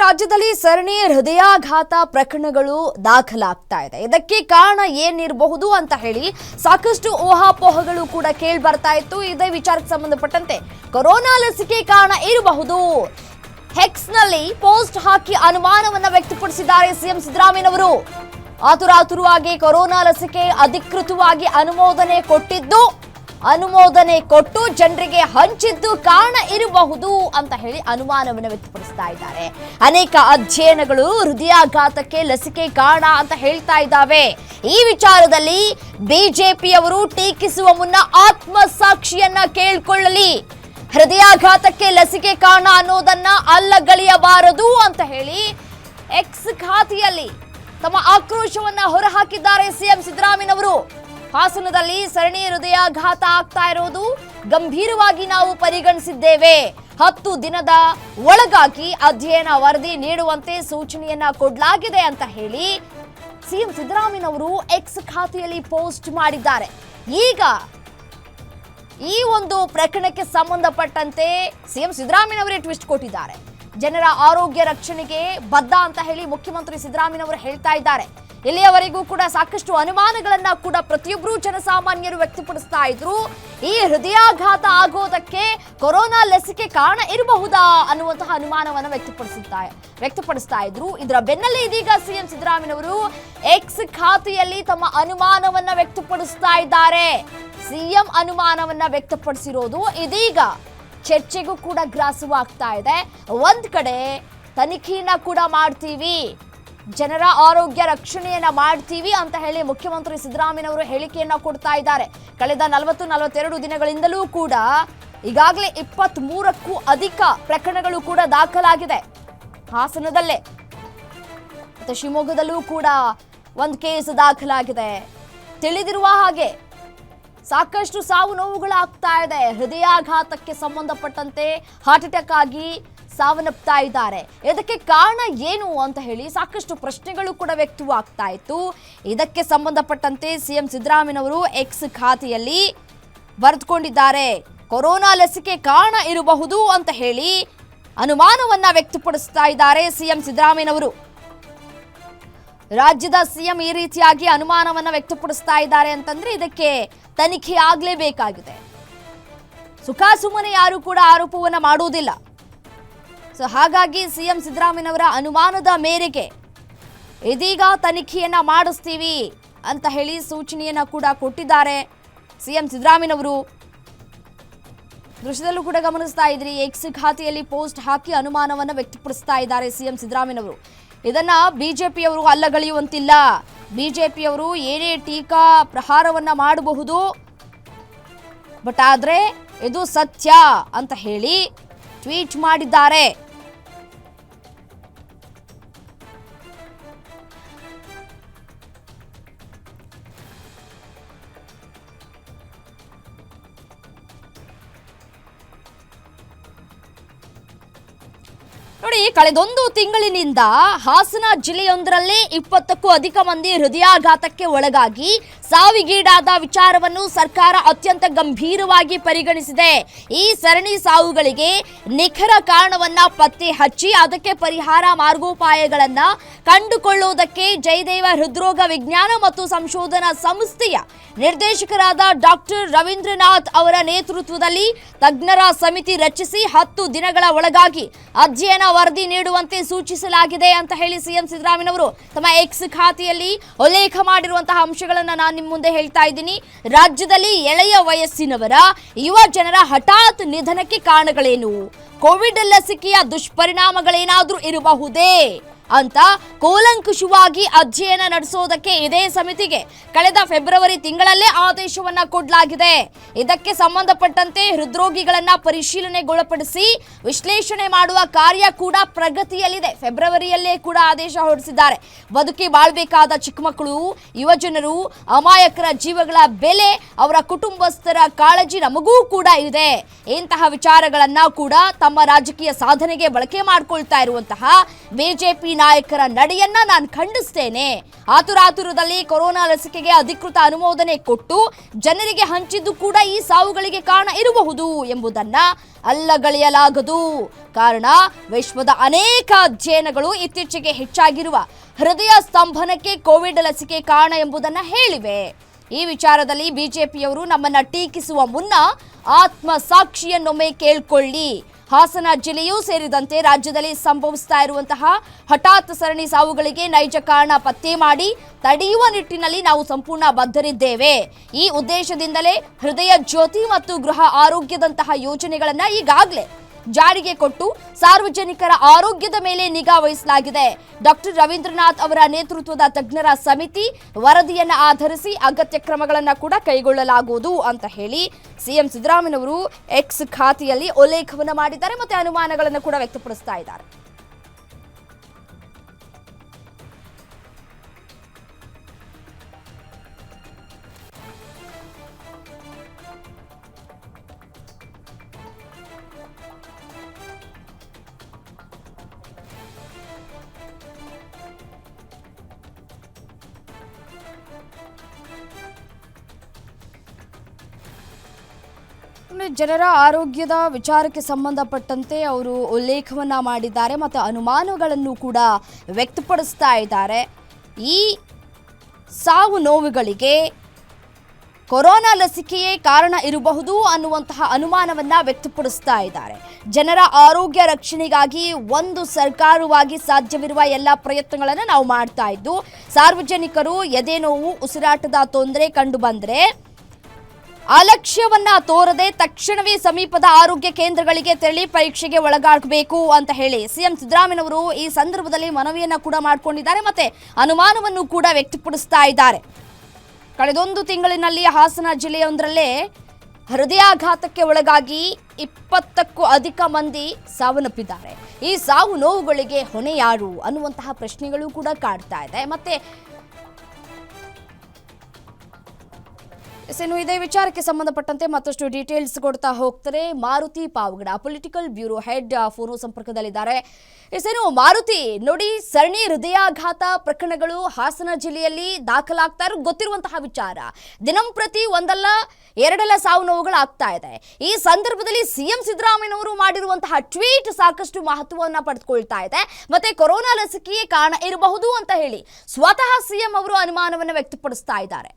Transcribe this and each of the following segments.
ರಾಜ್ಯದಲ್ಲಿ ಸರಣಿ ಹೃದಯಾಘಾತ ಪ್ರಕರಣಗಳು ದಾಖಲಾಗ್ತಾ ಇದೆ. ಇದಕ್ಕೆ ಕಾರಣ ಏನಿರಬಹುದು ಅಂತ ಹೇಳಿ ಸಾಕಷ್ಟು ಊಹಾಪೋಹಗಳು ಕೂಡ ಕೇಳಿ ಬರ್ತಾ ಇತ್ತು. ಇದೇ ವಿಚಾರಕ್ಕೆ ಸಂಬಂಧಪಟ್ಟಂತೆ ಕೊರೋನಾ ಲಸಿಕೆ ಕಾರಣ ಇರಬಹುದು. ಹೆಕ್ಸ್ನಲ್ಲಿ ಪೋಸ್ಟ್ ಹಾಕಿ ಅನುಮಾನವನ್ನ ವ್ಯಕ್ತಪಡಿಸಿದ್ದಾರೆ ಸಿಎಂ ಸಿದ್ದರಾಮಯ್ಯನವರು. ಆತುರಾತುರವಾಗಿ ಕೊರೋನಾ ಲಸಿಕೆ ಅಧಿಕೃತವಾಗಿ ಅನುಮೋದನೆ ಕೊಟ್ಟು ಜನರಿಗೆ ಹಂಚಿದ್ದು ಕಾರಣ ಇರಬಹುದು ಅಂತ ಹೇಳಿ ಅನುಮಾನವನ್ನು ವ್ಯಕ್ತಪಡಿಸ್ತಾ ಇದ್ದಾರೆ. ಅನೇಕ ಅಧ್ಯಯನಗಳು ಹೃದಯಾಘಾತಕ್ಕೆ ಲಸಿಕೆ ಕಾರಣ ಅಂತ ಹೇಳ್ತಾ ಇದ್ದಾವೆ. ಈ ವಿಚಾರದಲ್ಲಿ ಬಿಜೆಪಿಯವರು ಟೀಕಿಸುವ ಮುನ್ನ ಆತ್ಮಸಾಕ್ಷಿಯನ್ನ ಕೇಳಿಕೊಳ್ಳಲಿ. ಹೃದಯಾಘಾತಕ್ಕೆ ಲಸಿಕೆ ಕಾರಣ ಅನ್ನೋದನ್ನ ಅಲ್ಲಗಳೆಯಬಾರದು ಅಂತ ಹೇಳಿ ಎಕ್ಸ್ ಖಾತೆಯಲ್ಲಿ ತಮ್ಮ ಆಕ್ರೋಶವನ್ನ ಹೊರಹಾಕಿದ್ದಾರೆ ಸಿಎಂ ಸಿದ್ದರಾಮಯ್ಯನವರು. ಹಾಸನದಲ್ಲಿ ಸರಣಿ ಹೃದಯಾಘಾತ ಆಗ್ತಾ ಇರೋದು ಗಂಭೀರವಾಗಿ ನಾವು ಪರಿಗಣಿಸಿದ್ದೇವೆ. 10 ದಿನದ ಒಳಗಾಗಿ ಅಧ್ಯಯನ ವರದಿ ನೀಡುವಂತೆ ಸೂಚನೆಯನ್ನ ಕೊಡಲಾಗಿದೆ ಅಂತ ಹೇಳಿ ಸಿಎಂ ಸಿದ್ದರಾಮಯ್ಯನವರು ಎಕ್ಸ್ ಖಾತೆಯಲ್ಲಿ ಪೋಸ್ಟ್ ಮಾಡಿದ್ದಾರೆ. ಈಗ ಈ ಒಂದು ಪ್ರಕರಣಕ್ಕೆ ಸಂಬಂಧಪಟ್ಟಂತೆ ಸಿಎಂ ಸಿದ್ದರಾಮಯ್ಯನವರೇ ಟ್ವಿಸ್ಟ್ ಕೊಟ್ಟಿದ್ದಾರೆ. ಜನರ ಆರೋಗ್ಯ ರಕ್ಷಣೆಗೆ ಬದ್ಧ ಅಂತ ಹೇಳಿ ಮುಖ್ಯಮಂತ್ರಿ ಸಿದ್ದರಾಮಯ್ಯನವರು ಹೇಳ್ತಾ ಇದ್ದಾರೆ. ಇಲ್ಲಿಯವರೆಗೂ ಕೂಡ ಸಾಕಷ್ಟು ಅನುಮಾನಗಳನ್ನ ಕೂಡ ಪ್ರತಿಯೊಬ್ಬರು ಜನಸಾಮಾನ್ಯರು ವ್ಯಕ್ತಪಡಿಸ್ತಾ ಇದ್ರು. ಈ ಹೃದಯಾಘಾತ ಆಗೋದಕ್ಕೆ ಕೊರೋನಾ ಲಸಿಕೆ ಕಾರಣ ಇರಬಹುದಾ ಅನ್ನುವಂತಹ ಅನುಮಾನವನ್ನ ವ್ಯಕ್ತಪಡಿಸ್ತಾ ಇದ್ರು. ಇದರ ಬೆನ್ನಲ್ಲೇ ಇದೀಗ ಸಿಎಂ ಸಿದ್ದರಾಮಯ್ಯನವರು ಎಕ್ಸ್ ಖಾತೆಯಲ್ಲಿ ತಮ್ಮ ಅನುಮಾನವನ್ನ ವ್ಯಕ್ತಪಡಿಸ್ತಾ ಇದ್ದಾರೆ. ಸಿಎಂ ಅನುಮಾನವನ್ನ ವ್ಯಕ್ತಪಡಿಸಿರೋದು ಇದೀಗ ಚರ್ಚೆಗೂ ಕೂಡ ಗ್ರಾಸವಾಗ್ತಾ ಇದೆ. ಒಂದ್ ಕಡೆ ತನಿಖೆಯನ್ನ ಕೂಡ ಮಾಡ್ತೀವಿ, ಜನರ ಆರೋಗ್ಯ ರಕ್ಷಣೆಯನ್ನ ಮಾಡ್ತೀವಿ ಅಂತ ಹೇಳಿ ಮುಖ್ಯಮಂತ್ರಿ ಸಿದ್ದರಾಮಯ್ಯನವರು ಹೇಳಿಕೆಯನ್ನ ಕೊಡ್ತಾ ಇದ್ದಾರೆ. ಕಳೆದ 40-42 ದಿನಗಳಿಂದಲೂ ಕೂಡ ಈಗಾಗಲೇ 23ಕ್ಕೂ ಅಧಿಕ ಪ್ರಕರಣಗಳು ಕೂಡ ದಾಖಲಾಗಿದೆ. ಹಾಸನದಲ್ಲೇ ಮತ್ತು ಶಿವಮೊಗ್ಗದಲ್ಲೂ ಕೂಡ ಒಂದು ಕೇಸ್ ದಾಖಲಾಗಿದೆ. ತಿಳಿದಿರುವ ಹಾಗೆ ಸಾಕಷ್ಟು ಸಾವು ನೋವುಗಳಾಗ್ತಾ ಇದೆ. ಹೃದಯಾಘಾತಕ್ಕೆ ಸಂಬಂಧಪಟ್ಟಂತೆ ಹಾರ್ಟ್ ಅಟ್ಯಾಕ್ ಆಗಿ ಸಾವನ್ನಪ್ತಾ ಇದ್ದಾರೆ. ಇದಕ್ಕೆ ಕಾರಣ ಏನು ಅಂತ ಹೇಳಿ ಸಾಕಷ್ಟು ಪ್ರಶ್ನೆಗಳು ಕೂಡ ವ್ಯಕ್ತವಾಗ್ತಾ ಇತ್ತು. ಇದಕ್ಕೆ ಸಂಬಂಧಪಟ್ಟಂತೆ ಸಿಎಂ ಸಿದ್ದರಾಮಯ್ಯನವರು ಎಕ್ಸ್ ಖಾತೆಯಲ್ಲಿ ಬರೆದುಕೊಂಡಿದ್ದಾರೆ. ಕೊರೋನಾ ಲಸಿಕೆ ಕಾರಣ ಇರಬಹುದು ಅಂತ ಹೇಳಿ ಅನುಮಾನವನ್ನ ವ್ಯಕ್ತಪಡಿಸ್ತಾ ಇದ್ದಾರೆ ಸಿಎಂ ಸಿದ್ದರಾಮಯ್ಯನವರು. ರಾಜ್ಯದ ಸಿಎಂ ಈ ರೀತಿಯಾಗಿ ಅನುಮಾನವನ್ನ ವ್ಯಕ್ತಪಡಿಸ್ತಾ ಇದ್ದಾರೆ ಅಂತಂದ್ರೆ ಇದಕ್ಕೆ ತನಿಖೆ ಆಗಲೇಬೇಕಾಗಿದೆ. ಸುಖಾಸುಮ್ಮನೆ ಯಾರು ಕೂಡ ಆರೋಪವನ್ನ ಮಾಡುವುದಿಲ್ಲ. ಹಾಗಾಗಿ ಸಿಎಂ ಸಿದ್ದರಾಮಯ್ಯನವರ ಅನುಮಾನದ ಮೇರೆಗೆ ಇದೀಗ ತನಿಖೆಯನ್ನ ಮಾಡಿಸ್ತೀವಿ ಅಂತ ಹೇಳಿ ಸೂಚನೆಯನ್ನ ಕೂಡ ಕೊಟ್ಟಿದ್ದಾರೆ ಸಿಎಂ ಸಿದ್ದರಾಮಯ್ಯನವರು. ದೃಶ್ಯದಲ್ಲೂ ಕೂಡ ಗಮನಿಸ್ತಾ ಇದ್ರಿ, ಎಕ್ಸ್ ಖಾತೆಯಲ್ಲಿ ಪೋಸ್ಟ್ ಹಾಕಿ ಅನುಮಾನವನ್ನ ವ್ಯಕ್ತಪಡಿಸ್ತಾ ಇದ್ದಾರೆ ಸಿಎಂ ಸಿದ್ದರಾಮಯ್ಯನವರು. ಇದನ್ನ ಬಿಜೆಪಿಯವರು ಅಲ್ಲಗಳೆಯುವಂತಿಲ್ಲ. ಬಿಜೆಪಿಯವರು ಏನೇ ಟೀಕಾ ಪ್ರಹಾರವನ್ನ ಮಾಡಬಹುದು, ಬಟ್ ಆದ್ರೆ ಇದು ಸತ್ಯ ಅಂತ ಹೇಳಿ ಟ್ವೀಟ್ ಮಾಡಿದ್ದಾರೆ. ನೋಡಿ, ಕಳೆದೊಂದು ತಿಂಗಳಿನಿಂದ ಹಾಸನ ಜಿಲ್ಲೆಯೊಂದರಲ್ಲೇ 20ಕ್ಕೂ ಅಧಿಕ ಮಂದಿ ಹೃದಯಾಘಾತಕ್ಕೆ ಒಳಗಾಗಿ ಸಾವಿಗೀಡಾದ ವಿಚಾರವನ್ನು ಸರ್ಕಾರ ಅತ್ಯಂತ ಗಂಭೀರವಾಗಿ ಪರಿಗಣಿಸಿದೆ. ಈ ಸರಣಿ ಸಾವುಗಳಿಗೆ ನಿಖರ ಕಾರಣವನ್ನ ಪತ್ತೆ ಹಚ್ಚಿ ಅದಕ್ಕೆ ಪರಿಹಾರ ಮಾರ್ಗೋಪಾಯಗಳನ್ನ ಕಂಡುಕೊಳ್ಳುವುದಕ್ಕೆ ಜಯದೇವ ಹೃದ್ರೋಗ ವಿಜ್ಞಾನ ಮತ್ತು ಸಂಶೋಧನಾ ಸಂಸ್ಥೆಯ ನಿರ್ದೇಶಕರಾದ ಡಾಕ್ಟರ್ ರವೀಂದ್ರನಾಥ್ ಅವರ ನೇತೃತ್ವದಲ್ಲಿ ತಜ್ಞರ ಸಮಿತಿ ರಚಿಸಿ 10 ದಿನಗಳ ಒಳಗಾಗಿ ಅಧ್ಯಯನ ವರದಿ ನೀಡುವಂತೆ ಸೂಚಿಸಲಾಗಿದೆ ಅಂತ ಹೇಳಿ ಸಿಎಂ ಸಿದ್ದರಾಮಯ್ಯನವರು ತಮ್ಮ ಎಕ್ಸ್ ಖಾತೆಯಲ್ಲಿ ಉಲ್ಲೇಖ ಮಾಡಿರುವಂತಹ ಅಂಶಗಳನ್ನು ನಾನು ನಿಮ್ಮ ಮುಂದೆ ಹೇಳ್ತಾ ಇದ್ದೀನಿ. ರಾಜ್ಯದಲ್ಲಿ ಎಳೆಯ ವಯಸ್ಸಿನವರ ಯುವ ಜನರ ಹಠಾತ್ ನಿಧನಕ್ಕೆ ಕಾರಣಗಳೇನು, ಕೋವಿಡ್ ಲಸಿಕೆಯ ದುಷ್ಪರಿಣಾಮಗಳೇನಾದ್ರೂ ಇರಬಹುದೇ ಅಂತ ಕೂಲಂಕುಷವಾಗಿ ಅಧ್ಯಯನ ನಡೆಸೋದಕ್ಕೆ ಇದೇ ಸಮಿತಿಗೆ ಕಳೆದ ಫೆಬ್ರವರಿ ತಿಂಗಳಲ್ಲೇ ಆದೇಶವನ್ನ ಕೊಡಲಾಗಿದೆ. ಇದಕ್ಕೆ ಸಂಬಂಧಪಟ್ಟಂತೆ ಹೃದ್ರೋಗಿಗಳನ್ನ ಪರಿಶೀಲನೆಗೊಳಪಡಿಸಿ ವಿಶ್ಲೇಷಣೆ ಮಾಡುವ ಕಾರ್ಯ ಕೂಡ ಪ್ರಗತಿಯಲ್ಲಿದೆ. ಫೆಬ್ರವರಿಯಲ್ಲೇ ಕೂಡ ಆದೇಶ ಹೊರಡಿಸಿದ್ದಾರೆ. ಬದುಕಿ ಬಾಳ್ಬೇಕಾದ ಚಿಕ್ಕ ಮಕ್ಕಳು, ಯುವಜನರು, ಅಮಾಯಕರ ಜೀವಗಳ ಬೆಲೆ, ಅವರ ಕುಟುಂಬಸ್ಥರ ಕಾಳಜಿ ನಮಗೂ ಕೂಡ ಇದೆ. ಇಂತಹ ವಿಚಾರಗಳನ್ನ ಕೂಡ ತಮ್ಮ ರಾಜಕೀಯ ಸಾಧನೆಗೆ ಬಳಕೆ ಮಾಡಿಕೊಳ್ತಾ ಇರುವಂತಹ ಬಿಜೆಪಿ ನಾಯಕರ ನಡೆಯನ್ನ ನಾನು ಖಂಡಿಸ್ತೇನೆ. ಆತುರಾತುರದಲ್ಲಿ ಕೊರೋನಾ ಲಸಿಕೆಗೆ ಅಧಿಕೃತ ಅನುಮೋದನೆ ಕೊಟ್ಟು ಜನರಿಗೆ ಹಂಚಿದ್ದು ಕೂಡ ಈ ಸಾವುಗಳಿಗೆ ಕಾರಣ ಇರಬಹುದು ಎಂಬುದನ್ನ ಅಲ್ಲಗಳೆಯಲಾಗದು. ಕಾರಣ ವಿಶ್ವದ ಅನೇಕ ಅಧ್ಯಯನಗಳು ಇತ್ತೀಚೆಗೆ ಹೆಚ್ಚಾಗಿರುವ ಹೃದಯ ಸ್ತಂಭನಕ್ಕೆ ಕೋವಿಡ್ ಲಸಿಕೆ ಕಾರಣ ಎಂಬುದನ್ನು ಹೇಳಿವೆ. ಈ ವಿಚಾರದಲ್ಲಿ ಬಿಜೆಪಿಯವರು ನಮ್ಮನ್ನ ಟೀಕಿಸುವ ಮುನ್ನ ಆತ್ಮ ಸಾಕ್ಷಿಯನ್ನೊಮ್ಮೆ ಕೇಳ್ಕೊಳ್ಳಿ. ಹಾಸನ ಜಿಲ್ಲೆಯೂ ಸೇರಿದಂತೆ ರಾಜ್ಯದಲ್ಲಿ ಸಂಭವಿಸ್ತಾ ಇರುವಂತಹ ಹಠಾತ್ ಸರಣಿ ಸಾವುಗಳಿಗೆ ನೈಜ ಕಾರಣ ಪತ್ತೆ ಮಾಡಿ ತಡೆಯುವ ನಿಟ್ಟಿನಲ್ಲಿ ನಾವು ಸಂಪೂರ್ಣ ಬದ್ಧರಿದ್ದೇವೆ. ಈ ಉದ್ದೇಶದಿಂದಲೇ ಹೃದಯ ಜ್ಯೋತಿ ಮತ್ತು ಗೃಹ ಆರೋಗ್ಯದಂತಹ ಯೋಜನೆಗಳನ್ನ ಈಗಾಗಲೇ ಜಾರಿಗೆ ಕೊಟ್ಟು ಸಾರ್ವಜನಿಕರ ಆರೋಗ್ಯದ ಮೇಲೆ ನಿಗಾ ವಹಿಸಲಾಗಿದೆ. ಡಾಕ್ಟರ್ ರವೀಂದ್ರನಾಥ್ ಅವರ ನೇತೃತ್ವದ ತಜ್ಞರ ಸಮಿತಿ ವರದಿಯನ್ನು ಆಧರಿಸಿ ಅಗತ್ಯ ಕ್ರಮಗಳನ್ನು ಕೂಡ ಕೈಗೊಳ್ಳಲಾಗುವುದು ಅಂತ ಹೇಳಿ ಸಿಎಂ ಸಿದ್ದರಾಮಯ್ಯನವರು ಎಕ್ಸ್ ಖಾತೆಯಲ್ಲಿ ಉಲ್ಲೇಖವನ್ನು ಮಾಡಿದ್ದಾರೆ ಮತ್ತೆ ಅನುಮಾನಗಳನ್ನು ಕೂಡ ವ್ಯಕ್ತಪಡಿಸ್ತಾ ಇದ್ದಾರೆ. ಜನರ ಆರೋಗ್ಯದ ವಿಚಾರಕ್ಕೆ ಸಂಬಂಧಪಟ್ಟಂತೆ ಅವರು ಉಲ್ಲೇಖವನ್ನ ಮಾಡಿದ್ದಾರೆ ಮತ್ತು ಅನುಮಾನಗಳನ್ನು ಕೂಡ ವ್ಯಕ್ತಪಡಿಸ್ತಾ ಇದ್ದಾರೆ. ಈ ಸಾವು ನೋವುಗಳಿಗೆ ಕೊರೋನಾ ಲಸಿಕೆಯೇ ಕಾರಣ ಇರಬಹುದು ಅನ್ನುವಂತಹ ಅನುಮಾನವನ್ನ ವ್ಯಕ್ತಪಡಿಸ್ತಾ ಇದ್ದಾರೆ. ಜನರ ಆರೋಗ್ಯ ರಕ್ಷಣೆಗಾಗಿ ಒಂದು ಸರ್ಕಾರವಾಗಿ ಸಾಧ್ಯವಿರುವ ಎಲ್ಲ ಪ್ರಯತ್ನಗಳನ್ನು ನಾವು ಮಾಡ್ತಾ ಇದ್ದು, ಸಾರ್ವಜನಿಕರು ಎದೆ ನೋವು, ಉಸಿರಾಟದ ತೊಂದರೆ ಕಂಡು ಬಂದರೆ ಅಲಕ್ಷ್ಯವನ್ನ ತೋರದೆ ತಕ್ಷಣವೇ ಸಮೀಪದ ಆರೋಗ್ಯ ಕೇಂದ್ರಗಳಿಗೆ ತೆರಳಿ ಪರೀಕ್ಷೆಗೆ ಒಳಗಾಗಬೇಕು ಅಂತ ಹೇಳಿ ಸಿಎಂ ಸಿದ್ದರಾಮಯ್ಯನವರು ಈ ಸಂದರ್ಭದಲ್ಲಿ ಮನವಿಯನ್ನ ಕೂಡ ಮಾಡಿಕೊಂಡಿದ್ದಾರೆ ಮತ್ತೆ ಅನುಮಾನವನ್ನು ಕೂಡ ವ್ಯಕ್ತಪಡಿಸ್ತಾ ಇದ್ದಾರೆ. ಕಳೆದೊಂದು ತಿಂಗಳಿನಲ್ಲಿ ಹಾಸನ ಜಿಲ್ಲೆಯೊಂದರಲ್ಲೇ ಹೃದಯಾಘಾತಕ್ಕೆ ಒಳಗಾಗಿ 20ಕ್ಕೂ ಅಧಿಕ ಮಂದಿ ಸಾವನ್ನಪ್ಪಿದ್ದಾರೆ. ಈ ಸಾವು ನೋವುಗಳಿಗೆ ಹೊಣೆ ಯಾರು ಅನ್ನುವಂತಹ ಪ್ರಶ್ನೆಗಳು ಕೂಡ ಕಾಡ್ತಾ ಇದೆ. ಮತ್ತೆ ಇದೇ ವಿಚಾರಕ್ಕೆ ಸಂಬಂಧಪಟ್ಟಂತೆ ಮತ್ತಷ್ಟು ಡೀಟೇಲ್ಸ್ ಕೊಡ್ತಾ ಹೋಗ್ತಾರೆ Maruti Pavagada, political bureau head, phone ಸಂಪರ್ಕದಲ್ಲಿದ್ದಾರೆ. ಮಾರುತಿ, ನೋಡಿ, ಸರಣಿ ಹೃದಯಾಘಾತ ಪ್ರಕರಣಗಳು ಹಾಸನ ಜಿಲ್ಲೆಯಲ್ಲಿ ದಾಖಲಾಗ್ತಾ ಇರೋ ಗೊತ್ತಿರುವಂತಹ ವಿಚಾರ. ದಿನಂಪ್ರತಿ ಒಂದಲ್ಲ ಎರಡಲ್ಲ ಸಾವು ನೋವುಗಳು ಆಗ್ತಾ ಇದೆ. ಈ ಸಂದರ್ಭದಲ್ಲಿ ಸಿಎಂ ಸಿದ್ದರಾಮಯ್ಯನವರು ಮಾಡಿರುವಂತಹ ಟ್ವೀಟ್ ಸಾಕಷ್ಟು ಮಹತ್ವವನ್ನು ಪಡೆದುಕೊಳ್ತಾ ಇದೆ. ಮತ್ತೆ ಕೊರೋನಾ ಲಸಿಕೆಯೇ ಕಾರಣ ಇರಬಹುದು ಅಂತ ಹೇಳಿ ಸ್ವತಃ ಸಿಎಂ ಅವರು ಅನುಮಾನವನ್ನು ವ್ಯಕ್ತಪಡಿಸ್ತಾ ಇದ್ದಾರೆ.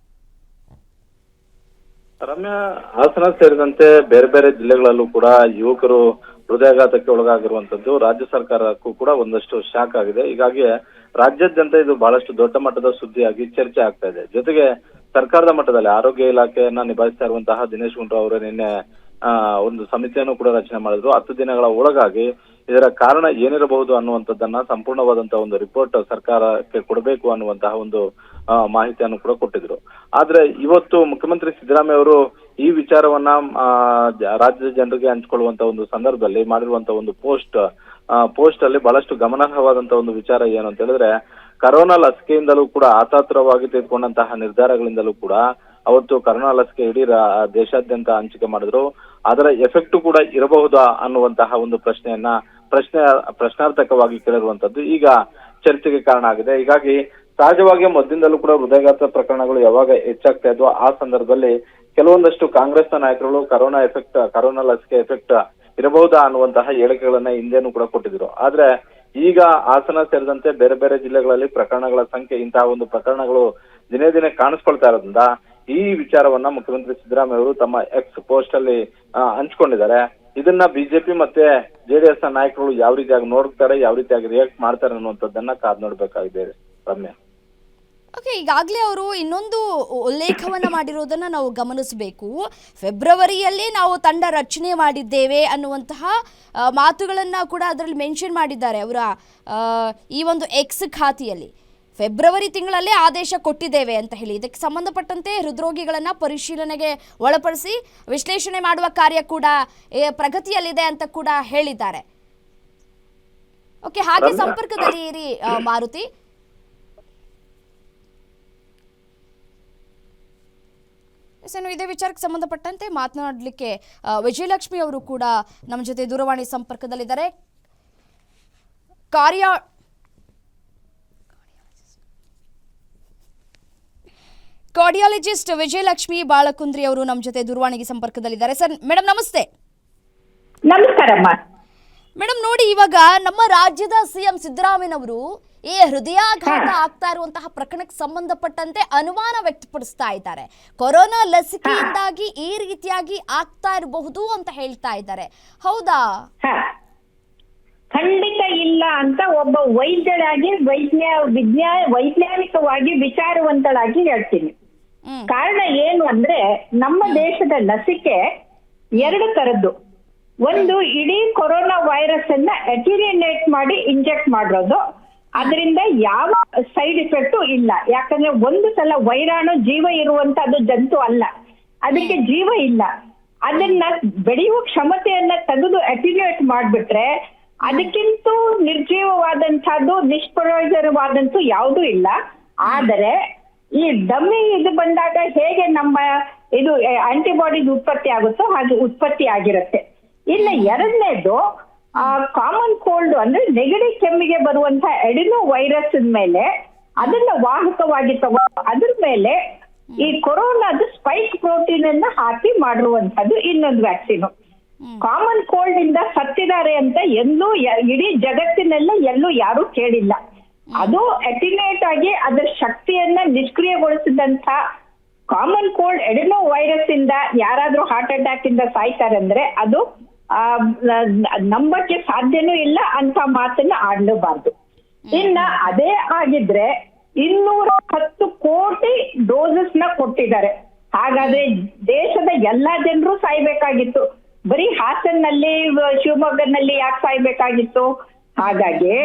ರಮ್ಯಾ, ಹಾಸನ ಸೇರಿದಂತೆ ಬೇರೆ ಬೇರೆ ಜಿಲ್ಲೆಗಳಲ್ಲೂ ಕೂಡ ಯುವಕರು ಹೃದಯಾಘಾತಕ್ಕೆ ಒಳಗಾಗಿರುವಂತದ್ದು ರಾಜ್ಯ ಸರ್ಕಾರಕ್ಕೂ ಕೂಡ ಒಂದಷ್ಟು ಶಾಕ್ ಆಗಿದೆ. ಹೀಗಾಗಿ ರಾಜ್ಯಾದ್ಯಂತ ಇದು ಬಹಳಷ್ಟು ದೊಡ್ಡ ಮಟ್ಟದ ಸುದ್ದಿಯಾಗಿ ಚರ್ಚೆ ಆಗ್ತಾ ಇದೆ. ಜೊತೆಗೆ ಸರ್ಕಾರದ ಮಟ್ಟದಲ್ಲಿ ಆರೋಗ್ಯ ಇಲಾಖೆಯನ್ನ ನಿಭಾಯಿಸ್ತಾ ಇರುವಂತಹ ದಿನೇಶ್ ಗುಂಡೂರಾವ್ ಅವರು ನಿನ್ನೆ ಒಂದು ಸಮಿತಿಯನ್ನು ಕೂಡ ರಚನೆ ಮಾಡಿದ್ರು. 10 ದಿನಗಳ ಒಳಗಾಗಿ ಇದರ ಕಾರಣ ಏನಿರಬಹುದು ಅನ್ನುವಂಥದ್ದನ್ನ ಸಂಪೂರ್ಣವಾದಂತಹ ಒಂದು ರಿಪೋರ್ಟ್ ಸರ್ಕಾರಕ್ಕೆ ಕೊಡಬೇಕು ಅನ್ನುವಂತಹ ಒಂದು ಮಾಹಿತಿಯನ್ನು ಕೂಡ ಕೊಟ್ಟಿದ್ರು. ಆದ್ರೆ ಇವತ್ತು ಮುಖ್ಯಮಂತ್ರಿ ಸಿದ್ದರಾಮಯ್ಯ ಅವರು ಈ ವಿಚಾರವನ್ನ ರಾಜ್ಯದ ಜನರಿಗೆ ಹಂಚಿಕೊಳ್ಳುವಂತ ಒಂದು ಸಂದರ್ಭದಲ್ಲಿ ಮಾಡಿರುವಂತಹ ಒಂದು ಪೋಸ್ಟ್ ಅಲ್ಲಿ ಬಹಳಷ್ಟು ಗಮನಾರ್ಹವಾದಂತಹ ಒಂದು ವಿಚಾರ ಏನು ಅಂತ ಹೇಳಿದ್ರೆ, ಕರೋನಾ ಲಸಿಕೆಯಿಂದಲೂ ಕೂಡ ಆತಾತುರವಾಗಿ ತೆಗೆದುಕೊಂಡಂತಹ ನಿರ್ಧಾರಗಳಿಂದಲೂ ಕೂಡ ಅವತ್ತು ಕರೋನಾ ಲಸಿಕೆ ಇಡೀ ದೇಶಾದ್ಯಂತ ಹಂಚಿಕೆ ಮಾಡಿದ್ರು. ಅದರ ಎಫೆಕ್ಟ್ ಕೂಡ ಇರಬಹುದಾ ಅನ್ನುವಂತಹ ಒಂದು ಪ್ರಶ್ನಾರ್ಥಕವಾಗಿ ಕೇಳಿರುವಂತದ್ದು ಈಗ ಚರ್ಚೆಗೆ ಕಾರಣ ಆಗಿದೆ. ಹೀಗಾಗಿ ಸಹಜವಾಗಿ ಮೊದಲಿಂದಲೂ ಕೂಡ ಹೃದಯಾಘಾತ ಪ್ರಕರಣಗಳು ಯಾವಾಗ ಹೆಚ್ಚಾಗ್ತಾ ಇದ್ವೋ ಆ ಸಂದರ್ಭದಲ್ಲಿ ಕೆಲವೊಂದಷ್ಟು ಕಾಂಗ್ರೆಸ್ನ ನಾಯಕರು ಕರೋನಾ ಲಸಿಕೆ ಎಫೆಕ್ಟ್ ಇರಬಹುದಾ ಅನ್ನುವಂತಹ ಹೇಳಿಕೆಗಳನ್ನ ಹಿಂದೆನೂ ಕೂಡ ಕೊಟ್ಟಿದ್ರು. ಆದ್ರೆ ಈಗ ಹಾಸನ ಸೇರಿದಂತೆ ಬೇರೆ ಬೇರೆ ಜಿಲ್ಲೆಗಳಲ್ಲಿ ಪ್ರಕರಣಗಳ ಸಂಖ್ಯೆ, ಇಂತಹ ಒಂದು ಪ್ರಕರಣಗಳು ದಿನೇ ದಿನೇ ಕಾಣಿಸ್ಕೊಳ್ತಾ ಇರೋದ್ರಿಂದ ಈ ವಿಚಾರವನ್ನ ಮುಖ್ಯಮಂತ್ರಿ ಸಿದ್ದರಾಮಯ್ಯ ಅವರು ತಮ್ಮ ಎಕ್ಸ್ ಪೋಸ್ಟ್ ಅಲ್ಲಿ ಹಂಚ್ಕೊಂಡಿದ್ದಾರೆ. ಇದನ್ನ ಬಿಜೆಪಿ ಮತ್ತೆ ಜೆಡಿಎಸ್ ನ ನಾಯಕರು ಯಾವ ರೀತಿಯಾಗಿ ನೋಡ್ತಾರೆ, ಯಾವ ರೀತಿಯಾಗಿ ರಿಯಾಕ್ಟ್ ಮಾಡ್ತಾರೆ ಅನ್ನುವಂಥದ್ದನ್ನ ಕಾದ್ ನೋಡ್ಬೇಕಾಗಿದೆ ರಮ್ಯಾ. ಓಕೆ, ಈಗಾಗಲೇ ಅವರು ಇನ್ನೊಂದು ಉಲ್ಲೇಖವನ್ನು ಮಾಡಿರೋದನ್ನು ನಾವು ಗಮನಿಸಬೇಕು. ಫೆಬ್ರವರಿಯಲ್ಲಿ ನಾವು ತಂಡ ರಚನೆ ಮಾಡಿದ್ದೇವೆ ಅನ್ನುವಂತಹ ಮಾತುಗಳನ್ನು ಕೂಡ ಅದರಲ್ಲಿ ಮೆನ್ಷನ್ ಮಾಡಿದ್ದಾರೆ ಅವರ ಈ ಒಂದು ಎಕ್ಸ್ ಖಾತೆಯಲ್ಲಿ. ಫೆಬ್ರವರಿ ತಿಂಗಳಲ್ಲೇ ಆದೇಶ ಕೊಟ್ಟಿದ್ದೇವೆ ಅಂತ ಹೇಳಿ ಇದಕ್ಕೆ ಸಂಬಂಧಪಟ್ಟಂತೆ ಹೃದ್ರೋಗಿಗಳನ್ನು ಪರಿಶೀಲನೆಗೆ ಒಳಪಡಿಸಿ ವಿಶ್ಲೇಷಣೆ ಮಾಡುವ ಕಾರ್ಯ ಕೂಡ ಪ್ರಗತಿಯಲ್ಲಿದೆ ಅಂತ ಕೂಡ ಹೇಳಿದ್ದಾರೆ. ಓಕೆ, ಹಾಗೆ ಸಂಪರ್ಕದಲ್ಲಿ ಇರಿ ಮಾರುತಿ. ಇದೇ ವಿಚಾರಕ್ಕೆ ಸಂಬಂಧಪಟ್ಟಂತೆ ಮಾತನಾಡಲಿಕ್ಕೆ ವಿಜಯಲಕ್ಷ್ಮಿ ಅವರು ಕೂಡ ನಮ್ಮ ಜೊತೆ ದೂರವಾಣಿ ಸಂಪರ್ಕದಲ್ಲಿದ್ದಾರೆ. ಕಾರ್ಡಿಯಾಲಜಿಸ್ಟ್ ವಿಜಯಲಕ್ಷ್ಮಿ ಬಾಳಕುಂದ್ರಿ ಅವರು ನಮ್ಮ ಜೊತೆ ದೂರವಾಣಿಗೆ ಸಂಪರ್ಕದಲ್ಲಿದ್ದಾರೆ. ಸರ್ ಮೇಡಮ್ ನಮಸ್ತೆ. ನಮಸ್ಕಾರಮ್ಮ. ಮೇಡಮ್ ನೋಡಿ, ಇವಾಗ ನಮ್ಮ ರಾಜ್ಯದ ಸಿಎಂ ಸಿದ್ದರಾಮಯ್ಯನವರು ಈ ಹೃದಯಾಘಾತ ಆಗ್ತಾ ಇರುವಂತಹ ಪ್ರಕರಣಕ್ಕೆ ಸಂಬಂಧಪಟ್ಟಂತೆ ಅನುಮಾನ ವ್ಯಕ್ತಪಡಿಸ್ತಾ ಇದ್ದಾರೆ. ಕೊರೋನಾ ಲಸಿಕೆಯಿಂದಾಗಿ ಈ ರೀತಿಯಾಗಿ ಆಗ್ತಾ ಇರಬಹುದು ಅಂತ ಹೇಳ್ತಾ ಇದ್ದಾರೆ. ಹೌದಾ? ಖಂಡಿತ ಇಲ್ಲ ಅಂತ ಒಬ್ಬ ವೈದ್ಯರಾಗಿ ವೈಜ್ಞಾನಿಕವಾಗಿ ವಿಚಾರವಂತಳಾಗಿ ಹೇಳ್ತೀನಿ. ಕಾರಣ ಏನು ಅಂದ್ರೆ, ನಮ್ಮ ದೇಶದ ಲಸಿಕೆ ಎರಡು ತರದ್ದು. ಒಂದು, ಇಡೀ ಕೊರೋನಾ ವೈರಸ್ ಅನ್ನ ಅಟಿನ್ಯೂಯೇಟ್ ಮಾಡಿ ಇಂಜೆಕ್ಟ್ ಮಾಡಿರೋದು. ಅದರಿಂದ ಯಾವ ಸೈಡ್ ಇಫೆಕ್ಟ್ ಇಲ್ಲ. ಯಾಕಂದ್ರೆ ಒಂದು ಸಲ ವೈರಾಣು ಜೀವ ಇರುವಂತದ್ದು ಜಂತು ಅಲ್ಲ, ಅದಕ್ಕೆ ಜೀವ ಇಲ್ಲ. ಅದನ್ನ ಬೆಳೆಯುವ ಕ್ಷಮತೆಯನ್ನ ತೆಗೆದು ಅಟಿನ್ಯೂಯೇಟ್ ಮಾಡ್ಬಿಟ್ರೆ ಅದಕ್ಕಿಂತ ನಿರ್ಜೀವವಾದಂತಹದ್ದು, ನಿಷ್ಪ್ರಯೋಜನವಾದಂತೂ ಯಾವುದೂ ಇಲ್ಲ. ಆದರೆ ಈ ಡಮ್ಮಿ ಇದು ಬಂದಾಗ ಹೇಗೆ ನಮ್ಮ ಇದು ಆಂಟಿಬಾಡೀಸ್ ಉತ್ಪತ್ತಿ ಆಗುತ್ತೋ ಹಾಗೆ ಉತ್ಪತ್ತಿ ಆಗಿರುತ್ತೆ. ಇನ್ನು ಎರಡನೇದು, ಕಾಮನ್ ಕೋಲ್ಡ್ ಅಂದ್ರೆ ನೆಗಡಿ ಕೆಮ್ಮಿಗೆ ಬರುವಂತ ಎಡಿನೋ ವೈರಸ್ ಮೇಲೆ ಅದನ್ನ ವಾಹಕವಾಗಿ ತಗೊಂಡು ಅದ್ರ ಮೇಲೆ ಈ ಕೊರೋನಾದ ಸ್ಪೈಕ್ ಪ್ರೋಟೀನ್ ಅನ್ನ ಹಾಕಿ ಮಾಡಿರುವಂತದ್ದು ಇನ್ನೊಂದು ವ್ಯಾಕ್ಸಿನ್. ಕಾಮನ್ ಕೋಲ್ಡ್ ಇಂದ ಸತ್ತಿದ್ದಾರೆ ಅಂತ ಎಲ್ಲೂ ಇಡೀ ಜಗತ್ತಿನೆಲ್ಲ ಎಲ್ಲೂ ಯಾರು ಕೇಳಿಲ್ಲ. ಅದು ಅಟಿನ್ಯೂಯೇಟ್ ಆಗಿ ಅದರ ಶಕ್ತಿಯನ್ನ ನಿಷ್ಕ್ರಿಯಗೊಳಿಸಿದಂತ ಕಾಮನ್ ಕೋಲ್ಡ್ ಎಡಿನೋ ವೈರಸ್ ಇಂದ ಯಾರಾದ್ರೂ ಹಾರ್ಟ್ ಅಟ್ಯಾಕ್ ಇಂದ ಸಾಯ್ತಾರೆ ಅಂದ್ರೆ ಅದು ನಂಬಕ್ಕೆ ಸಾಧ್ಯನೂ ಇಲ್ಲ ಅಂತ ಮಾತನ್ನ ಆಡಲೇಬಾರ್ದು. ಇನ್ನ ಅದೇ ಆಗಿದ್ರೆ 210 ಕೋಟಿ ಡೋಸಸ್ ನ ಕೊಟ್ಟಿದ್ದಾರೆ. ಹಾಗಾದ್ರೆ ದೇಶದ ಎಲ್ಲಾ ಜನರು ಸಾಯ್ಬೇಕಾಗಿತ್ತು, ಬರೀ ಹಾಸನ್ನಲ್ಲಿ ಶಿವಮೊಗ್ಗನಲ್ಲಿ ಯಾಕೆ ಸಾಯ್ಬೇಕಾಗಿತ್ತು? ಹಾಗಾಗಿ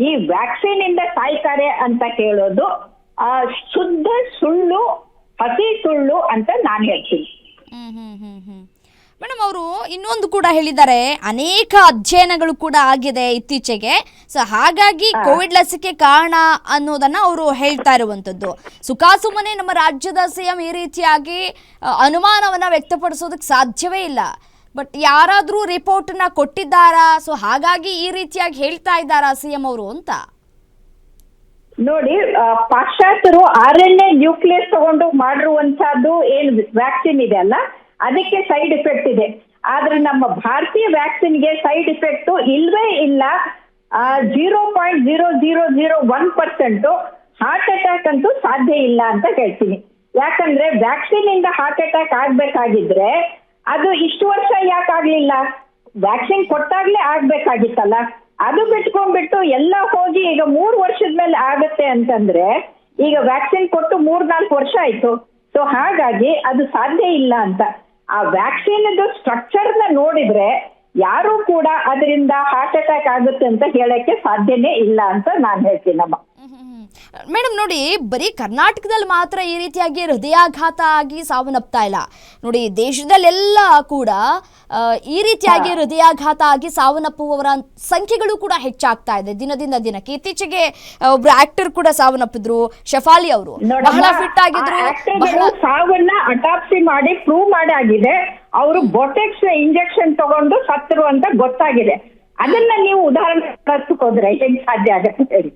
ಈ ವ್ಯಾಕ್ಸಿನ್ ಇಂದ ಸಾಯ್ತಾರೆ ಅಂತ ಕೇಳೋದು ಶುದ್ಧ ಸುಳ್ಳು, ಹಸಿ ಸುಳ್ಳು ಅಂತ ನಾನು ಹೇಳ್ತೀನಿ. ಮೇಡಮ್, ಅವರು ಇನ್ನೊಂದು ಕೂಡ ಹೇಳಿದ್ದಾರೆ, ಅನೇಕ ಅಧ್ಯಯನಗಳು ಕೂಡ ಆಗಿದೆ ಇತ್ತೀಚೆಗೆ. ಸೊ ಹಾಗಾಗಿ ಕೋವಿಡ್ ಲಸಿಕೆ ಕಾರಣ ಅನ್ನೋದನ್ನ ಅವರು ಹೇಳ್ತಾ ಇರುವಂತದ್ದು. ಸುಖಾಸುಮ್ಮನೆ ನಮ್ಮ ರಾಜ್ಯದ ಸಿಎಂ ಈ ರೀತಿಯಾಗಿ ಅನುಮಾನವನ್ನ ವ್ಯಕ್ತಪಡಿಸೋದಕ್ಕೆ ಸಾಧ್ಯವೇ ಇಲ್ಲ. ಬಟ್ ಯಾರಾದ್ರೂ ರಿಪೋರ್ಟ್ ನ ಕೊಟ್ಟಿದ್ದಾರಾ? ಸೊ ಹಾಗಾಗಿ ಈ ರೀತಿಯಾಗಿ ಹೇಳ್ತಾ ಇದ್ದಾರಾ ಸಿಎಂ ಅವರು ಅಂತ? ನೋಡಿ, ಪಾಶ್ಚಾತ್ಯರು RNA ನ್ಯೂಕ್ಲಿಯಸ್ ತಗೊಂಡು ಮಾಡಿರುವಂತಹದ್ದು ಏನ್ ವ್ಯಾಕ್ಸಿನ್ ಇದೆ ಅಲ್ಲ, ಅದಕ್ಕೆ ಸೈಡ್ ಎಫೆಕ್ಟ್ ಇದೆ. ಆದ್ರೆ ನಮ್ಮ ಭಾರತೀಯ ವ್ಯಾಕ್ಸಿನ್ಗೆ ಸೈಡ್ ಎಫೆಕ್ಟ್ ಇಲ್ವೇ ಇಲ್ಲ. 0.0001% ಹಾರ್ಟ್ ಅಟ್ಯಾಕ್ ಅಂತೂ ಸಾಧ್ಯ ಇಲ್ಲ ಅಂತ ಹೇಳ್ತೀನಿ. ಯಾಕಂದ್ರೆ ವ್ಯಾಕ್ಸಿನ್ ಇಂದ ಹಾರ್ಟ್ ಅಟ್ಯಾಕ್ ಆಗ್ಬೇಕಾಗಿದ್ರೆ ಅದು ಇಷ್ಟು ವರ್ಷ ಯಾಕಾಗ್ಲಿಲ್ಲ? ವ್ಯಾಕ್ಸಿನ್ ಕೊಟ್ಟಾಗ್ಲೇ ಆಗ್ಬೇಕಾಗಿತ್ತಲ್ಲ. ಅದು ಬಿಟ್ಕೊಂಡ್ಬಿಟ್ಟು ಎಲ್ಲ ಹೋಗಿ ಈಗ 3 ವರ್ಷದ ಮೇಲೆ ಆಗತ್ತೆ ಅಂತಂದ್ರೆ ಈಗ ವ್ಯಾಕ್ಸಿನ್ ಕೊಟ್ಟು 3-4 ವರ್ಷ ಆಯ್ತು. ಸೊ ಹಾಗಾಗಿ ಅದು ಸಾಧ್ಯ ಇಲ್ಲ ಅಂತ. ಆ ವ್ಯಾಕ್ಸಿನ್ ಸ್ಟ್ರಕ್ಚರ್ ನ ನೋಡಿದ್ರೆ ಯಾರು ಕೂಡ ಅದರಿಂದ ಹಾರ್ಟ್ ಅಟ್ಯಾಕ್ ಆಗುತ್ತೆ ಅಂತ ಹೇಳಕ್ಕೆ ಸಾಧ್ಯನೇ ಇಲ್ಲ ಅಂತ ನಾನು ಹೇಳ್ತೀನಮ್ಮ. ಮೇಡಮ್ ನೋಡಿ, ಬರೀ ಕರ್ನಾಟಕದಲ್ಲಿ ಮಾತ್ರ ಈ ರೀತಿಯಾಗಿ ಹೃದಯಾಘಾತ ಆಗಿ ಸಾವನ್ನಪ್ತಾ ಇಲ್ಲ. ನೋಡಿ, ದೇಶದಲ್ಲೆಲ್ಲ ಕೂಡ ಈ ರೀತಿಯಾಗಿ ಹೃದಯಾಘಾತ ಆಗಿ ಸಾವನ್ನಪ್ಪುವವರ ಸಂಖ್ಯೆಗಳು ಕೂಡ ಹೆಚ್ಚಾಗ್ತಾ ಇದೆ ದಿನದಿಂದ ದಿನಕ್ಕೆ. ಇತ್ತೀಚೆಗೆ ಒಬ್ರು ಆಕ್ಟರ್ ಕೂಡ ಸಾವನ್ನಪ್ಪಿದ್ರು, ಶಫಾಲಿ ಅವರು. ಬಹಳ ಫಿಟ್ ಆಗಿದ್ರು. ಸಾವನ್ನ ಅಟಾಪ್ಸಿ ಮಾಡಿ ಪ್ರೂವ್ ಮಾಡಾಗಿದೆ. ಅವರು ಬೊಟೆಕ್ಸ್ ಇಂಜೆಕ್ಷನ್ ತಗೊಂಡು ಸತ್ತರು ಅಂತ ಗೊತ್ತಾಗಿದೆ. ಅದನ್ನ ನೀವು ಉದಾಹರಣೆ ಕಲ್ಸ್ಕೋದ್ರೆ ಹೆಂಗ್ ಸಾಧ್ಯ ಆಗತ್ತೆ ಹೇಳಿ?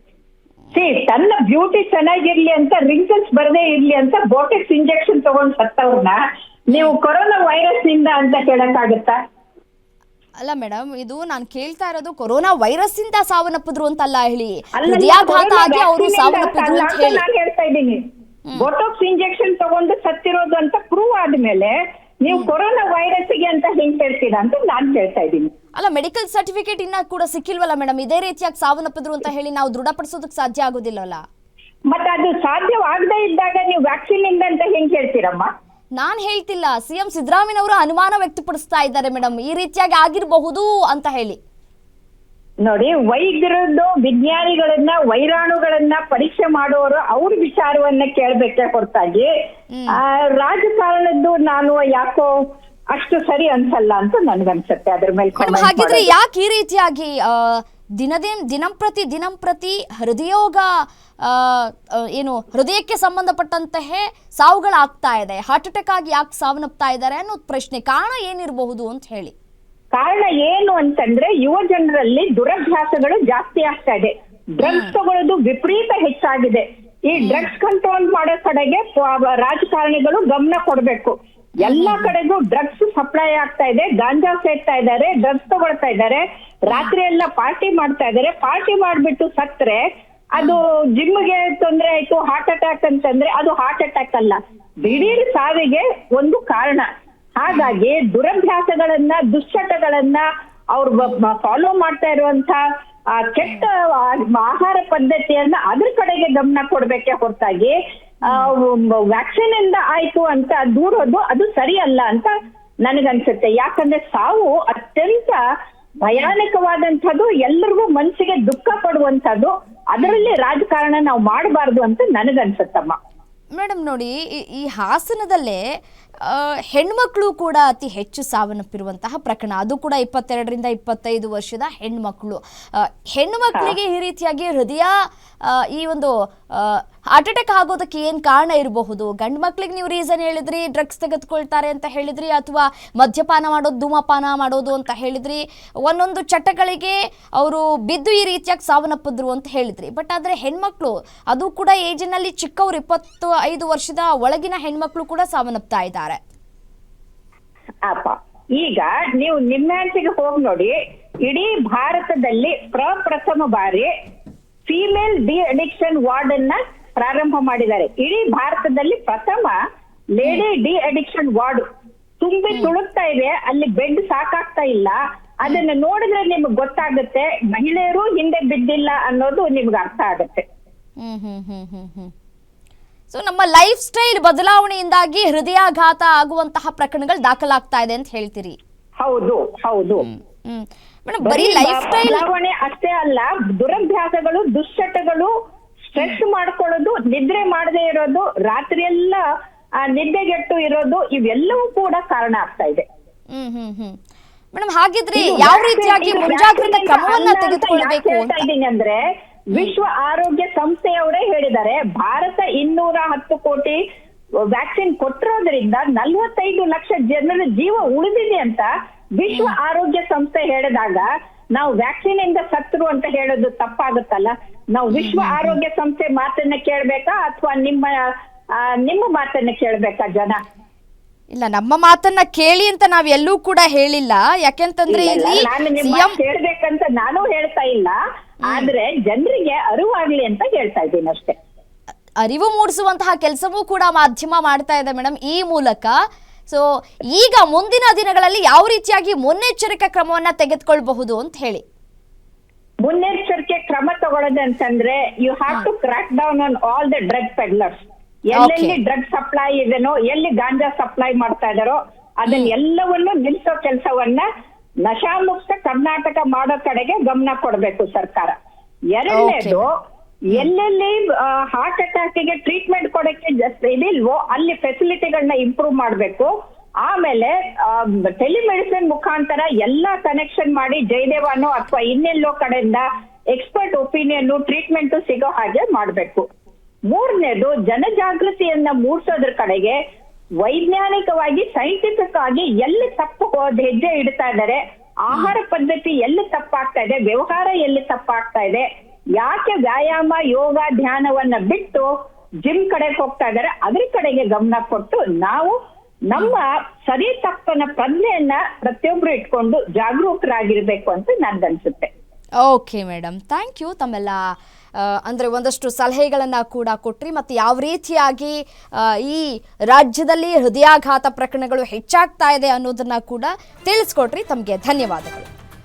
ತನ್ನ ಬ್ಯೂಟಿ ಚೆನ್ನಾಗಿರ್ಲಿ ಅಂತ, ರಿಂಕಲ್ಸ್ ಬರದೇ ಇರ್ಲಿ ಅಂತ ಬೋಟೆಕ್ಸ್ ಇಂಜೆಕ್ಷನ್ ತಗೊಂಡ್ ಸತ್ತವ್ರನ್ನ ನೀವು ಕೊರೋನಾ ವೈರಸ್ ನಿಂದ ಅಂತ ಹೇಳಕ್ಕಾಗತ್ತಾ? ಅಲ್ಲ ಮೇಡಮ್, ಇದು ನಾನು ಕೇಳ್ತಾ ಇರೋದು ಕೊರೋನಾ ವೈರಸ್ ಇಂದ ಸಾವನ್ನಪ್ಪಿದ್ರು ಅಂತಲ್ಲ ಹೇಳಿ, ಹೃದಯಾಘಾತ ಆಗಿ ಅವರು ಸಾವನ್ನಪ್ಪಿದ್ರು ಅಂತ ಹೇಳಿ ನಾನು ಹೇಳ್ತಾ ಇದ್ದೀನಿ. ಬೋಟೆಕ್ಸ್ ಇಂಜೆಕ್ಷನ್ ತಗೊಂಡು ಸತ್ತಿರೋದು ಅಂತ ಪ್ರೂವ್ ಆದ್ಮೇಲೆ ನೀವು ಕೊರೋನಾ ವೈರಸ್ಗೆ ಅಂತ ಹೆಂಗ್ ಹೇಳ್ತೀರಾ ಅಂತ ನಾನು ಹೇಳ್ತಾ ಇದ್ದೀನಿ. ಅಲ್ಲ, ಮೆಡಿಕಲ್ ಸರ್ಟಿಫಿಕೇಟ್ ಇನ್ನ ಕೂಡ ಸಿಕ್ಕಿಲ್ವಲ್ಲ ಮೇಡಮ್? ಇದೇ ರೀತಿಯಾಗಿ ಸಾವನ್ನಪ್ಪಿದ್ರು ಅಂತ ಹೇಳಿ ನಾವು ದೃಢಪಡಿಸೋದಕ್ಕೆ ಸಾಧ್ಯ ಆಗೋದಿಲ್ಲವಲ್ಲ? ಮತ್ತೆ ಅದು ಸಾಧ್ಯವಾಗದೇ ಇದ್ದಾಗ ನೀವು ವ್ಯಾಕ್ಸಿನ್ ಇಂದ ಅಂತ ಹೆಂಗ್ ಹೇಳ್ತೀರಮ್ಮ? ನಾನ್ ಹೇಳ್ತಿಲ್ಲ, ಸಿಎಂ ಸಿದ್ದರಾಮಯ್ಯನವರು ಅನುಮಾನ ವ್ಯಕ್ತಪಡಿಸ್ತಾ ಇದ್ದಾರೆ ಮೇಡಮ್, ಈ ರೀತಿಯಾಗಿ ಆಗಿರಬಹುದು ಅಂತ ಹೇಳಿ. ನೋಡಿ, ವೈದ್ಯರದ್ದು ವಿಜ್ಞಾನಿಗಳನ್ನ ವೈರಾಣುಗಳನ್ನ ಪರೀಕ್ಷೆ ಮಾಡುವವರು ಅವ್ರ ವಿಚಾರವನ್ನ ಕೇಳ್ಬೇಕೆ ಹೊರತಾಗಿ ರಾಜಕಾರಣದ್ದು ನಾನು ಯಾಕೋ ಅಷ್ಟು ಸರಿ ಅನ್ಸಲ್ಲ ಅಂತ ನನ್ಗನ್ಸುತ್ತೆ. ಅದ್ರ ಮೇಲೆ ಹಾಗಿದ್ರೆ ಯಾಕೆ ಈ ರೀತಿಯಾಗಿ ದಿನಂಪ್ರತಿ ಹೃದಯಕ್ಕೆ ಸಂಬಂಧಪಟ್ಟಂತಹ ಸಾವುಗಳಾಗ್ತಾ ಇದೆ? ಹಾರ್ಟ್ ಅಟ್ಯಾಕ್ ಆಗಿ ಯಾಕೆ ಸಾವನ್ನಪ್ತಾ ಇದ್ದಾರೆ ಅನ್ನೋದು ಪ್ರಶ್ನೆ. ಕಾರಣ ಏನಿರಬಹುದು ಅಂತ ಹೇಳಿ? ಕಾರಣ ಏನು ಅಂತಂದ್ರೆ ಯುವ ಜನರಲ್ಲಿ ದುರಭ್ಯಾಸಗಳು ಜಾಸ್ತಿ ಆಗ್ತಾ ಇದೆ. ಡ್ರಗ್ಸ್ ತಗೊಳ್ಳೋದು ವಿಪರೀತ ಹೆಚ್ಚಾಗಿದೆ. ಈ ಡ್ರಗ್ಸ್ ಕಂಟ್ರೋಲ್ ಮಾಡೋ ಕಡೆಗೆ ರಾಜಕಾರಣಿಗಳು ಗಮನ ಕೊಡ್ಬೇಕು. ಎಲ್ಲಾ ಕಡೆಗೂ ಡ್ರಗ್ಸ್ ಸಪ್ಲೈ ಆಗ್ತಾ ಇದೆ, ಗಾಂಜಾ ಸೇರ್ತಾ ಇದ್ದಾರೆ, ಡ್ರಗ್ಸ್ ತಗೊಳ್ತಾ ಇದ್ದಾರೆ, ರಾತ್ರಿ ಎಲ್ಲ ಪಾರ್ಟಿ ಮಾಡ್ತಾ ಇದ್ದಾರೆ. ಪಾರ್ಟಿ ಮಾಡ್ಬಿಟ್ಟು ಸತ್ರೆ ಅದು ಜಿಮ್ಗೆ ತೊಂದರೆ ಆಯ್ತು, ಹಾರ್ಟ್ ಅಟ್ಯಾಕ್ ಅಂತಂದ್ರೆ ಅದು ಹಾರ್ಟ್ ಅಟ್ಯಾಕ್ ಅಲ್ಲ, ದಿಢೀರ್ ಸಾವಿಗೆ ಒಂದು ಕಾರಣ. ಹಾಗಾಗಿ ದುರಭ್ಯಾಸಗಳನ್ನ, ದುಶ್ಚಟಗಳನ್ನ ಅವ್ರು ಫಾಲೋ ಮಾಡ್ತಾ ಇರುವಂತ ಕೆಟ್ಟ ಆಹಾರ ಪದ್ಧತಿಯನ್ನ ಅದ್ರ ಕಡೆಗೆ ಗಮನ ಕೊಡ್ಬೇಕೆ ಹೊರತಾಗಿ ವ್ಯಾಕ್ಸಿನ್ ಇಂದ ಆಯ್ತು ಅಂತ ದೂರೋದು ಅದು ಸರಿಯಲ್ಲ ಅಂತ ನನಗನ್ಸುತ್ತೆ. ಯಾಕಂದ್ರೆ ಸಾವು ಅತ್ಯಂತ ಭಯಾನಕವಾದಂಥದ್ದು, ಎಲ್ಲರಿಗೂ ಮನಸ್ಸಿಗೆ ದುಃಖ ಪಡುವಂಥದ್ದು. ಅದರಲ್ಲಿ ರಾಜಕಾರಣ ನಾವು ಮಾಡಬಾರ್ದು ಅಂತ ನನಗನ್ಸುತ್ತಮ್ಮ. ಮೇಡಮ್ ನೋಡಿ, ಈ ಹಾಸನದಲ್ಲೇ ಹೆಣ್ಮಕ್ಳು ಕೂಡ ಅತಿ ಹೆಚ್ಚು ಸಾವನ್ನಪ್ಪಿರುವಂತಹ ಪ್ರಕರಣ, ಅದು ಕೂಡ 22ರಿಂದ 25 ವರ್ಷದ ಹೆಣ್ಣುಮಕ್ಕಳಿಗೆ ಈ ರೀತಿಯಾಗಿ ಹೃದಯ ಈ ಒಂದು ಹಾರ್ಟ್ ಅಟ್ಯಾಕ್ ಆಗೋದಕ್ಕೆ ಏನು ಕಾರಣ ಇರಬಹುದು? ಗಂಡು ಮಕ್ಳಿಗೆ ನೀವು ರೀಸನ್ ಹೇಳಿದ್ರಿ, ಡ್ರಗ್ಸ್ ತೆಗೆದುಕೊಳ್ತಾರೆ ಅಂತ ಹೇಳಿದ್ರಿ, ಅಥವಾ ಮದ್ಯಪಾನ ಮಾಡೋದು, ಧೂಮಪಾನ ಮಾಡೋದು ಅಂತ ಹೇಳಿದ್ರಿ, ಒಂದೊಂದು ಚಟಗಳಿಗೆ ಅವರು ಬಿದ್ದು ಈ ರೀತಿಯಾಗಿ ಸಾವನ್ನಪ್ಪಿದ್ರು ಅಂತ ಹೇಳಿದ್ರಿ. ಬಟ್ ಆದರೆ ಹೆಣ್ಮಕ್ಳು, ಅದು ಕೂಡ ಏಜಿನಲ್ಲಿ ಚಿಕ್ಕವರು, 25 ವರ್ಷದ ಒಳಗಿನ ಹೆಣ್ಮಕ್ಳು ಕೂಡ ಸಾವನ್ನಪ್ತಾ ಇದ್ದಾರೆ. ಈಗ ನೀವು ನಿಮ್ಮ್ಯಾನ್ಸಿಗೆ ಹೋಗಿ ನೋಡಿ, ಇಡೀ ಭಾರತದಲ್ಲಿ ಪ್ರಪ್ರಥಮ ಬಾರಿ ಫೀಮೇಲ್ ಡಿ ಅಡಿಕ್ಷನ್ ವಾರ್ಡ್ ಅನ್ನ ಪ್ರಾರಂಭ ಮಾಡಿದ್ದಾರೆ. ಇಡೀ ಭಾರತದಲ್ಲಿ ಪ್ರಥಮ ಲೇಡಿ ಡಿ ಅಡಿಕ್ಷನ್ ವಾರ್ಡ್ ತುಂಬಿ ತುಳುಕ್ತಾ ಇದೆ. ಅಲ್ಲಿ ಬೆಡ್ ಸಾಕಾಗ್ತಾ ಇಲ್ಲ. ಅದನ್ನ ನೋಡಿದ್ರೆ ನಿಮ್ಗೆ ಗೊತ್ತಾಗುತ್ತೆ, ಮಹಿಳೆಯರು ಹಿಂದೆ ಬಿದ್ದಿಲ್ಲ ಅನ್ನೋದು ನಿಮ್ಗೆ ಅರ್ಥ ಆಗುತ್ತೆ. ಸೊ ನಮ್ಮ ಲೈಫ್ ಸ್ಟೈಲ್ ಬದಲಾವಣೆಯಿಂದಾಗಿ ಹೃದಯಾಘಾತ ಆಗುವಂತಹ ಪ್ರಕರಣಗಳು ದಾಖಲಾಗ್ತಾ ಇದೆ ಅಂತ ಹೇಳ್ತೀರಿ? ಹೌದು ಹೌದು. ಬರೀ ಲೈಫ್ ಸ್ಟೈಲ್ ಬದಲಾವಣೆ ಅಷ್ಟೇ ಅಲ್ಲ, ದುರಭ್ಯಾಸಗಳು, ದುಶ್ಚಟಗಳು, ಸ್ಟ್ರೆಸ್ ಮಾಡ್ಕೊಳ್ಳೋದು, ನಿದ್ರೆ ಮಾಡದೇ ಇರೋದು, ರಾತ್ರಿ ಎಲ್ಲ ನಿದ್ದೆಗೆಟ್ಟು ಇರೋದು, ಇವೆಲ್ಲವೂ ಕೂಡ ಕಾರಣ ಆಗ್ತಾ ಇದೆ. ಮೇಡಮ್, ಹಾಗಿದ್ರೆ ಯಾವ ರೀತಿಯಾಗಿ ಮುಂಜಾಗ್ರತಾ ಕ್ರಮವನ್ನ ತೆಗೆದುಕೊಳ್ಬೇಕು ಅಂತ ಇದ್ದೀನಿ ಅಂದ್ರೆ, ವಿಶ್ವ ಆರೋಗ್ಯ ಸಂಸ್ಥೆಯವರೇ ಹೇಳಿದ್ದಾರೆ, ಭಾರತ 210 ಕೋಟಿ ವ್ಯಾಕ್ಸಿನ್ ಕೊಟ್ಟಿರೋದ್ರಿಂದ 45 ಲಕ್ಷ ಜನರ ಜೀವ ಉಳಿದಿದೆ ಅಂತ ವಿಶ್ವ ಆರೋಗ್ಯ ಸಂಸ್ಥೆ ಹೇಳಿದಾಗ ನಾವು ವ್ಯಾಕ್ಸಿನ್ ಇಂದ ಸತ್ರು ಅಂತ ಹೇಳೋದು ತಪ್ಪಾಗುತ್ತಲ್ಲ? ನಾವು ವಿಶ್ವ ಆರೋಗ್ಯ ಸಂಸ್ಥೆ ಮಾತನ್ನ ಕೇಳ್ಬೇಕಾ ಅಥವಾ ನಿಮ್ಮ ಮಾತನ್ನ ಕೇಳ್ಬೇಕಾ ಜನ? ಇಲ್ಲ, ನಮ್ಮ ಮಾತನ್ನ ಕೇಳಿ ಅಂತ ನಾವ್ ಎಲ್ಲೂ ಕೂಡ ಹೇಳಿಲ್ಲ. ಯಾಕೆಂತಂದ್ರೆ ಕೇಳ್ಬೇಕಂತ ನಾನು ಹೇಳ್ತಾ ಇಲ್ಲ, ಆದ್ರೆ ಜನರಿಗೆ ಅರಿವಾಗ್ಲಿ ಅಂತ ಹೇಳ್ತಾ ಇದ್ದೀನಿ ಅಷ್ಟೇ. ಅರಿವು ಮೂಡಿಸುವಂತಹ ಕೆಲಸವೂ ಕೂಡ ಮಾಧ್ಯಮ ಮಾಡ್ತಾ ಇದೆ ಮೇಡಮ್ ಈ ಮೂಲಕ. ಸೊ ಈಗ ಮುಂದಿನ ದಿನಗಳಲ್ಲಿ ಯಾವ ರೀತಿಯಾಗಿ ಮುನ್ನೆಚ್ಚರಿಕೆ ಕ್ರಮವನ್ನ ತೆಗೆದುಕೊಳ್ಬಹುದು ಅಂತ ಹೇಳಿ? ಮುನ್ನೆಚ್ಚರಿಕೆ ಕ್ರಮ ತಗೊಳ್ಳೋದು ಅಂತಂದ್ರೆ, you have to crack down on all the drug peddlers. ಎಲ್ಲೆಲ್ಲಿ ಡ್ರಗ್ ಸಪ್ಲೈ ಇದೆನೋ, ಎಲ್ಲಿ ಗಾಂಜಾ ಸಪ್ಲೈ ಮಾಡ್ತಾ ಇದಾರೋ ಅದನ್ನ ಎಲ್ಲವನ್ನೂ ನಿಲ್ಸೋ ಕೆಲಸವನ್ನ ನಶಾಮುಕ್ತ ಕರ್ನಾಟಕ ಮಾಡೋ ಕಡೆಗೆ ಗಮನ ಕೊಡಬೇಕು ಸರ್ಕಾರ. ಎರಡನೇದು, ಎಲ್ಲೆಲ್ಲಿ ಹಾರ್ಟ್ ಅಟ್ಯಾಕ್ ಗೆ ಟ್ರೀಟ್ಮೆಂಟ್ ಕೊಡಕ್ಕೆ ಇದಿಲ್ವೋ ಅಲ್ಲಿ ಫೆಸಿಲಿಟಿಗಳನ್ನ ಇಂಪ್ರೂವ್ ಮಾಡಬೇಕು. ಆಮೇಲೆ ಟೆಲಿಮೆಡಿಸಿನ್ ಮುಖಾಂತರ ಎಲ್ಲಾ ಕನೆಕ್ಷನ್ ಮಾಡಿ ಜಯದೇವನೋ ಅಥವಾ ಇನ್ನೆಲ್ಲೋ ಕಡೆಯಿಂದ ಎಕ್ಸ್ಪರ್ಟ್ ಒಪಿನಿಯನ್, ಟ್ರೀಟ್ಮೆಂಟ್ ಸಿಗೋ ಹಾಗೆ ಮಾಡಬೇಕು. ಮೂರನೇದು, ಜನಜಾಗೃತಿಯನ್ನ ಮೂಡಿಸೋದ್ರ ಕಡೆಗೆ ವೈಜ್ಞಾನಿಕವಾಗಿ, ಸೈಂಟಿಫಿಕ್ ಆಗಿ ಎಲ್ಲಿ ತಪ್ಪು ಹೆಜ್ಜೆ ಇಡ್ತಾ ಇದ್ದಾರೆ, ಆಹಾರ ಪದ್ಧತಿ ಎಲ್ಲಿ ತಪ್ಪಾಗ್ತಾ ಇದೆ, ವ್ಯವಹಾರ ಎಲ್ಲಿ ತಪ್ಪಾಗ್ತಾ ಇದೆ, ಯಾಕೆ ವ್ಯಾಯಾಮ, ಯೋಗ, ಧ್ಯಾನವನ್ನ ಬಿಟ್ಟು ಜಿಮ್ ಕಡೆಗೆ ಹೋಗ್ತಾ ಇದ್ದಾರೆ, ಅದ್ರ ಕಡೆಗೆ ಗಮನ ಕೊಟ್ಟು ನಾವು ನಮ್ಮ ಸರಿ ತಪ್ಪನ ಪ್ರಜ್ಞೆಯನ್ನ ಪ್ರತಿಯೊಬ್ರು ಇಟ್ಕೊಂಡು ಜಾಗರೂಕರಾಗಿರ್ಬೇಕು ಅಂತ ನನ್ಗನ್ಸುತ್ತೆ. Okay madam, thank you. ತಮ್ಮೆಲ್ಲ ಅಂದರೆ ಒಂದಷ್ಟು ಸಲಹೆಗಳನ್ನು ಕೂಡ ಕೊಟ್ರಿ, ಮತ್ತು ಯಾವ ರೀತಿಯಾಗಿ ಈ ರಾಜ್ಯದಲ್ಲಿ ಹೃದಯಾಘಾತ ಪ್ರಕರಣಗಳು ಹೆಚ್ಚಾಗ್ತಾ ಇದೆ ಅನ್ನೋದನ್ನ ಕೂಡ ತಿಳಿಸ್ಕೊಟ್ರಿ. ತಮಗೆ ಧನ್ಯವಾದಗಳು.